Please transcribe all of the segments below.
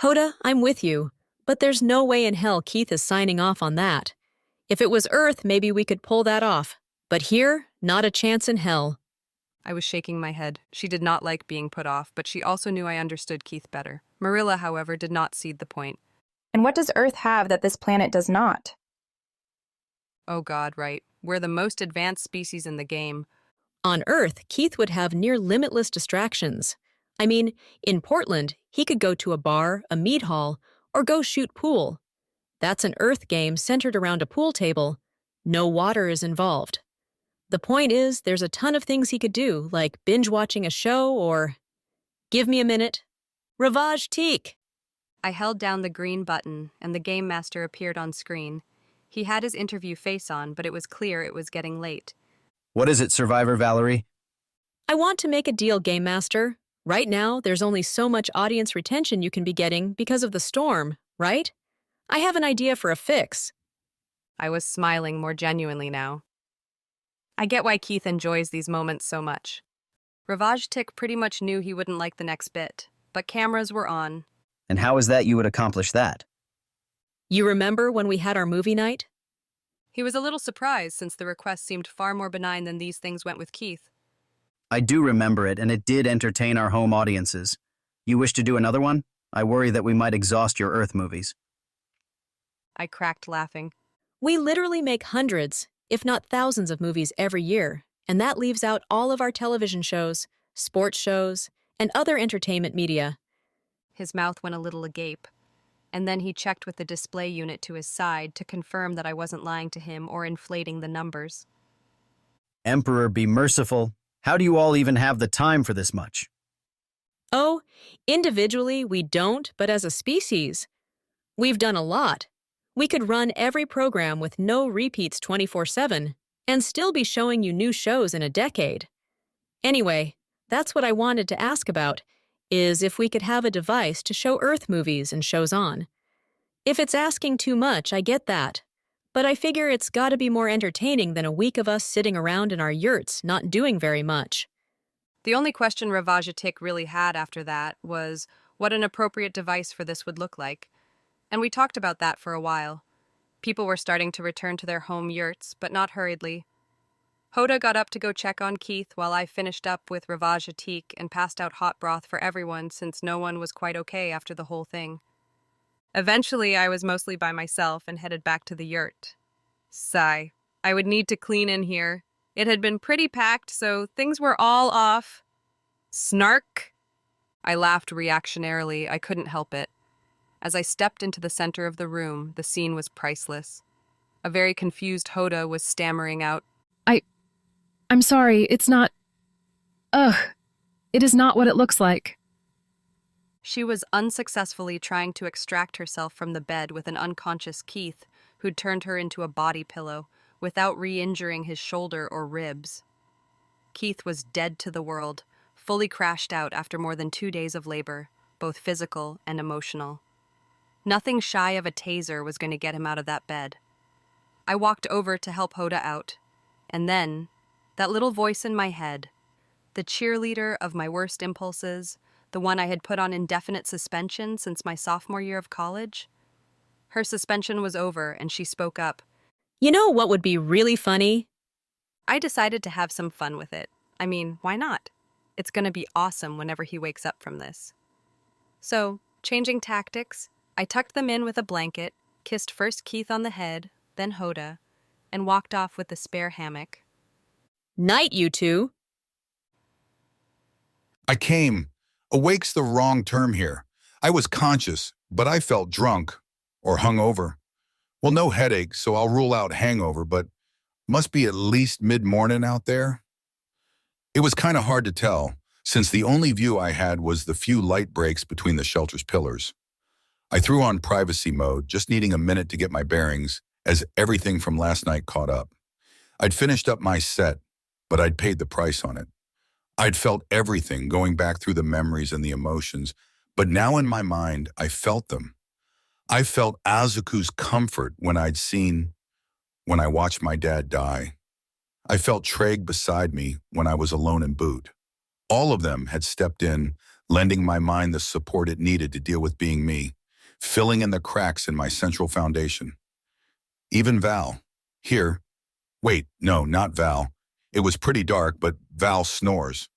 Hoda, I'm with you, but there's no way in hell Keith is signing off on that. If it was Earth, maybe we could pull that off. But here, not a chance in hell. I was shaking my head. She did not like being put off, but she also knew I understood Keith better. Marilla, however, did not cede the point. And what does Earth have that this planet does not? Oh God, right. We're the most advanced species in the game. On Earth, Keith would have near limitless distractions. I mean, in Portland, he could go to a bar, a mead hall, or go shoot pool. That's an Earth game centered around a pool table. No water is involved. The point is, there's a ton of things he could do, like binge-watching a show or... Give me a minute. Ravage Teak! I held down the green button, and the game master appeared on screen. He had his interview face on, but it was clear it was getting late. What is it, Survivor Valerie? I want to make a deal, Game Master. Right now, there's only so much audience retention you can be getting because of the storm, right? I have an idea for a fix. I was smiling more genuinely now. I get why Keith enjoys these moments so much. Ravage Tick pretty much knew he wouldn't like the next bit, but cameras were on. And how is that you would accomplish that? You remember when we had our movie night? He was a little surprised since the request seemed far more benign than these things went with Keith. I do remember it, and it did entertain our home audiences. You wish to do another one? I worry that we might exhaust your Earth movies. I cracked laughing. We literally make hundreds, if not thousands of movies every year, and that leaves out all of our television shows, sports shows, and other entertainment media. His mouth went a little agape, and then he checked with the display unit to his side to confirm that I wasn't lying to him or inflating the numbers. Emperor, be merciful. How do you all even have the time for this much? Oh, individually we don't, but as a species, we've done a lot. We could run every program with no repeats 24/7 and still be showing you new shows in a decade. Anyway, that's what I wanted to ask about, is if we could have a device to show Earth movies and shows on. If it's asking too much, I get that. But I figure it's gotta be more entertaining than a week of us sitting around in our yurts not doing very much. The only question Ravajatik really had after that was what an appropriate device for this would look like. And we talked about that for a while. People were starting to return to their home yurts, but not hurriedly. Hoda got up to go check on Keith while I finished up with Ravajatik and passed out hot broth for everyone since no one was quite okay after the whole thing. Eventually, I was mostly by myself and headed back to the yurt. Sigh. I would need to clean in here. It had been pretty packed, so things were all off. Snark! I laughed reactionarily. I couldn't help it. As I stepped into the center of the room, the scene was priceless. A very confused Hoda was stammering out, I'm sorry, it's not... Ugh. It is not what it looks like. She was unsuccessfully trying to extract herself from the bed with an unconscious Keith who'd turned her into a body pillow without re-injuring his shoulder or ribs. Keith was dead to the world, fully crashed out after more than 2 days of labor, both physical and emotional. Nothing shy of a taser was going to get him out of that bed. I walked over to help Hoda out, and then, that little voice in my head, the cheerleader of my worst impulses, the one I had put on indefinite suspension since my sophomore year of college. Her suspension was over, and she spoke up. You know what would be really funny? I decided to have some fun with it. I mean, why not? It's going to be awesome whenever he wakes up from this. So, changing tactics, I tucked them in with a blanket, kissed first Keith on the head, then Hoda, and walked off with the spare hammock. Night, you two. I came. Awake's the wrong term here. I was conscious, but I felt drunk or hungover. Well, no headache, so I'll rule out hangover, but must be at least mid-morning out there. It was kind of hard to tell, since the only view I had was the few light breaks between the shelter's pillars. I threw on privacy mode, just needing a minute to get my bearings, as everything from last night caught up. I'd finished up my set, but I'd paid the price on it. I'd felt everything going back through the memories and the emotions, but now in my mind, I felt them. I felt Azuku's comfort when I watched my dad die. I felt Treg beside me when I was alone in Boot. All of them had stepped in, lending my mind the support it needed to deal with being me, filling in the cracks in my central foundation. Even Val. Here. Wait, no, not Val. It was pretty dark, but Val snores.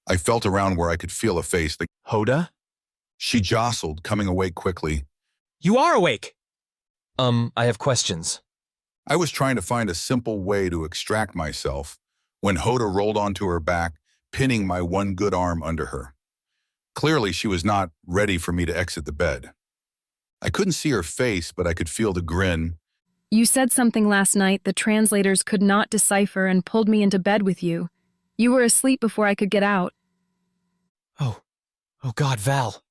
I felt around where I could feel a face that Hoda? she jostled, coming awake quickly. You are awake! I have questions. I was trying to find a simple way to extract myself when Hoda rolled onto her back, pinning my one good arm under her. Clearly, she was not ready for me to exit the bed. I couldn't see her face, but I could feel the grin. You said something last night the translators could not decipher and pulled me into bed with you. You were asleep before I could get out. Oh God, Val.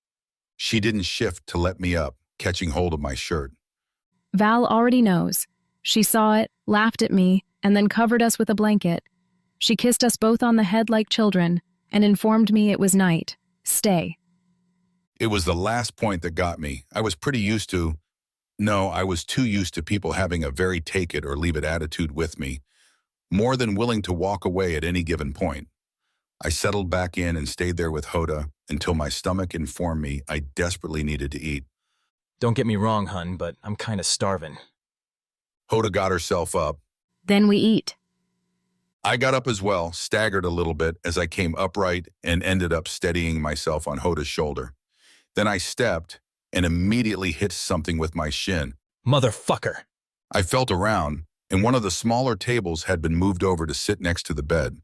She didn't shift to let me up, catching hold of my shirt. Val already knows. She saw it, laughed at me, and then covered us with a blanket. She kissed us both on the head like children and informed me it was night. Stay. It was the last point that got me. I was too used to people having a very take it or leave it attitude with me, more than willing to walk away at any given point. I settled back in and stayed there with Hoda until my stomach informed me I desperately needed to eat. Don't get me wrong, hun, but I'm kinda starving. Hoda got herself up. Then we eat. I got up as well, staggered a little bit as I came upright and ended up steadying myself on Hoda's shoulder. Then I stepped and immediately hit something with my shin. Motherfucker! I felt around, and one of the smaller tables had been moved over to sit next to the bed.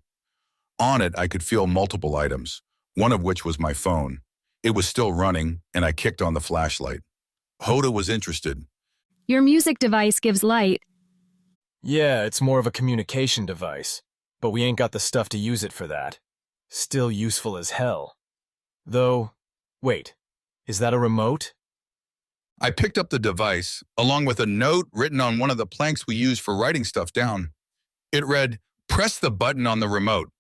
On it, I could feel multiple items, one of which was my phone. It was still running, and I kicked on the flashlight. Hoda was interested. Your music device gives light. Yeah, it's more of a communication device, but we ain't got the stuff to use it for that. Still useful as hell. Though, wait, is that a remote? I picked up the device, along with a note written on one of the planks we use for writing stuff down. It read, "Press the button on the remote."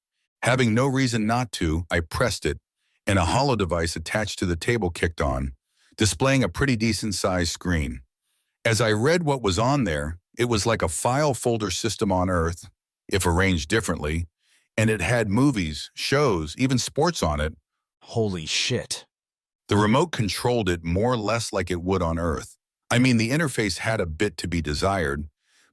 Having no reason not to, I pressed it, and a hollow device attached to the table kicked on, displaying a pretty decent-sized screen. As I read what was on there, it was like a file folder system on Earth, if arranged differently, and it had movies, shows, even sports on it. Holy shit. The remote controlled it more or less like it would on Earth. I mean, the interface had a bit to be desired,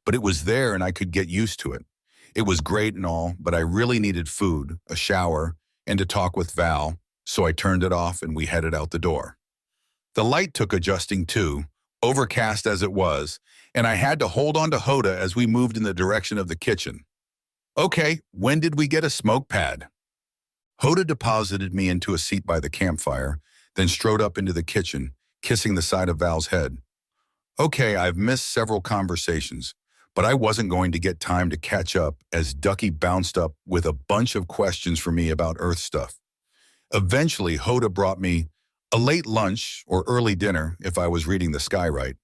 but it was there and I could get used to it. It was great and all, but I really needed food, a shower, and to talk with Val, so I turned it off and we headed out the door. The light took adjusting too, overcast as it was, and I had to hold on to Hoda as we moved in the direction of the kitchen. Okay, when did we get a smoke pad? Hoda deposited me into a seat by the campfire, then strode up into the kitchen, kissing the side of Val's head. Okay, I've missed several conversations, but I wasn't going to get time to catch up as Ducky bounced up with a bunch of questions for me about Earth stuff. Eventually, Hoda brought me a late lunch or early dinner if I was reading the sky right.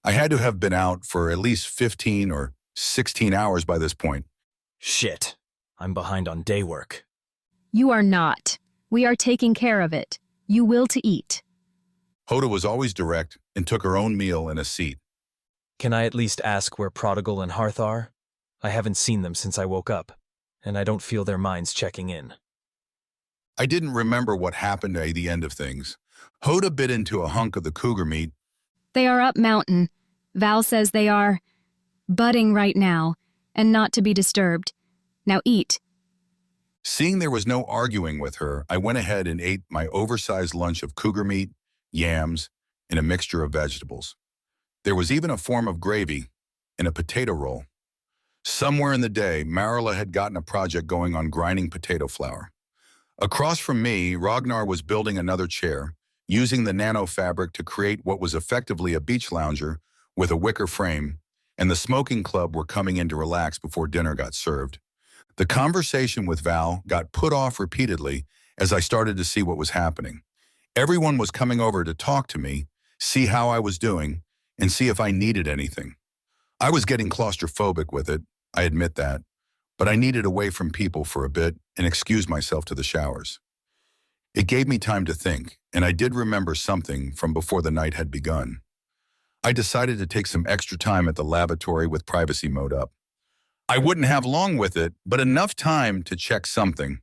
I had to have been out for at least 15 or 16 hours by this point. Shit. I'm behind on day work. You are not. We are taking care of it. You will to eat. Hoda was always direct and took her own meal in a seat. Can I at least ask where Prodigal and Hearth are? I haven't seen them since I woke up, and I don't feel their minds checking in. I didn't remember what happened at the end of things. Hoda bit into a hunk of the cougar meat. They are up mountain. Val says they are budding right now and not to be disturbed. Now eat. Seeing there was no arguing with her, I went ahead and ate my oversized lunch of cougar meat, yams, and a mixture of vegetables. There was even a form of gravy and a potato roll. Somewhere in the day, Marilla had gotten a project going on grinding potato flour. Across from me, Ragnar was building another chair, using the nano fabric to create what was effectively a beach lounger with a wicker frame, and the smoking club were coming in to relax before dinner got served. The conversation with Val got put off repeatedly as I started to see what was happening. Everyone was coming over to talk to me, see how I was doing, and see if I needed anything. I was getting claustrophobic with it, I admit that, but I needed away from people for a bit and excused myself to the showers. It gave me time to think, and I did remember something from before the night had begun. I decided to take some extra time at the lavatory with privacy mode up. I wouldn't have long with it, but enough time to check something.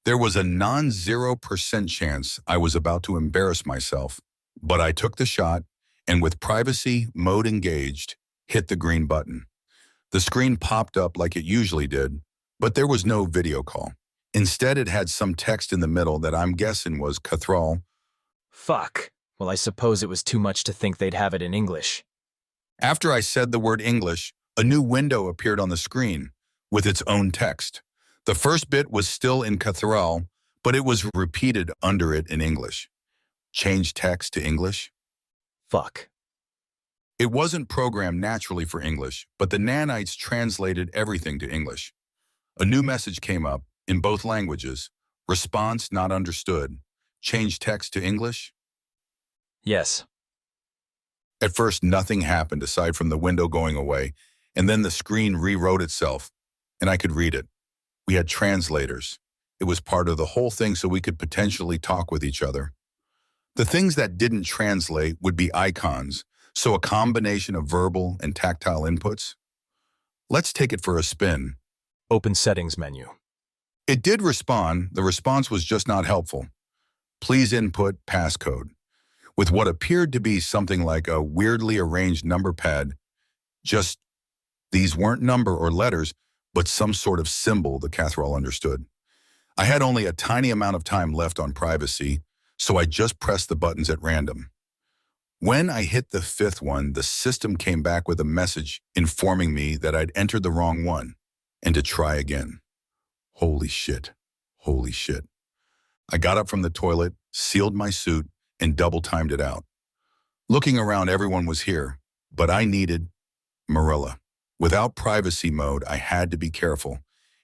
There was a non-0% chance I was about to embarrass myself, but I took the shot and with privacy mode engaged, hit the green button. The screen popped up like it usually did, but there was no video call. Instead, it had some text in the middle that I'm guessing was Cathral. Fuck. Well, I suppose it was too much to think they'd have it in English. After I said the word English, a new window appeared on the screen with its own text. The first bit was still in Cathral, but it was repeated under it in English. Change text to English? Fuck. It wasn't programmed naturally for English, but the nanites translated everything to English. A new message came up in both languages. Response not understood. Change text to English? Yes. At first, nothing happened aside from the window going away, and then the screen rewrote itself, and I could read it. We had translators. It was part of the whole thing so we could potentially talk with each other. The things that didn't translate would be icons, so a combination of verbal and tactile inputs. Let's take it for a spin. Open settings menu. It did respond. The response was just not helpful. Please input passcode. With what appeared to be something like a weirdly arranged number pad. Just, these weren't number or letters, but some sort of symbol the Cathral understood. I had only a tiny amount of time left on privacy, so I just pressed the buttons at random. When I hit the fifth one, the system came back with a message informing me that I'd entered the wrong one and to try again. Holy shit. Holy shit. I got up from the toilet, sealed my suit, and double-timed it out. Looking around, everyone was here, but I needed Marilla. Without privacy mode, I had to be careful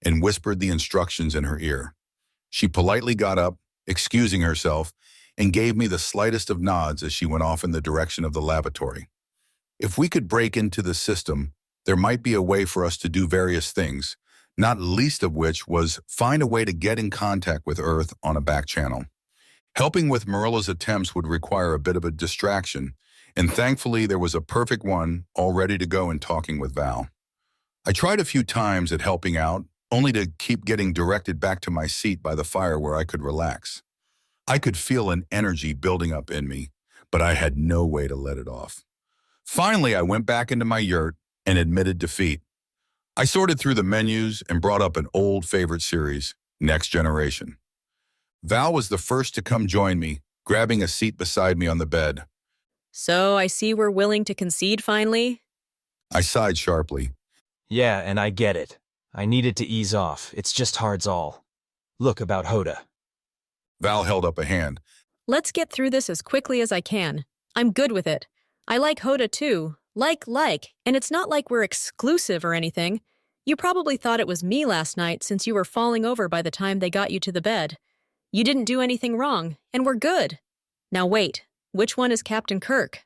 and whispered the instructions in her ear. She politely got up, excusing herself, and gave me the slightest of nods as she went off in the direction of the lavatory. If we could break into the system, there might be a way for us to do various things, not least of which was find a way to get in contact with Earth on a back channel. Helping with Marilla's attempts would require a bit of a distraction, and thankfully there was a perfect one all ready to go in talking with Val. I tried a few times at helping out, only to keep getting directed back to my seat by the fire where I could relax. I could feel an energy building up in me, but I had no way to let it off. Finally, I went back into my yurt and admitted defeat. I sorted through the menus and brought up an old favorite series, Next Generation. Val was the first to come join me, grabbing a seat beside me on the bed. So I see we're willing to concede finally? I sighed sharply. Yeah, and I get it. I needed to ease off. It's just hard's all. Look about Hoda. Val held up a hand. Let's get through this as quickly as I can. I'm good with it. I like Hoda too. And it's not like we're exclusive or anything. You probably thought it was me last night since you were falling over by the time they got you to the bed. You didn't do anything wrong, and we're good. Now wait, which one is Captain Kirk?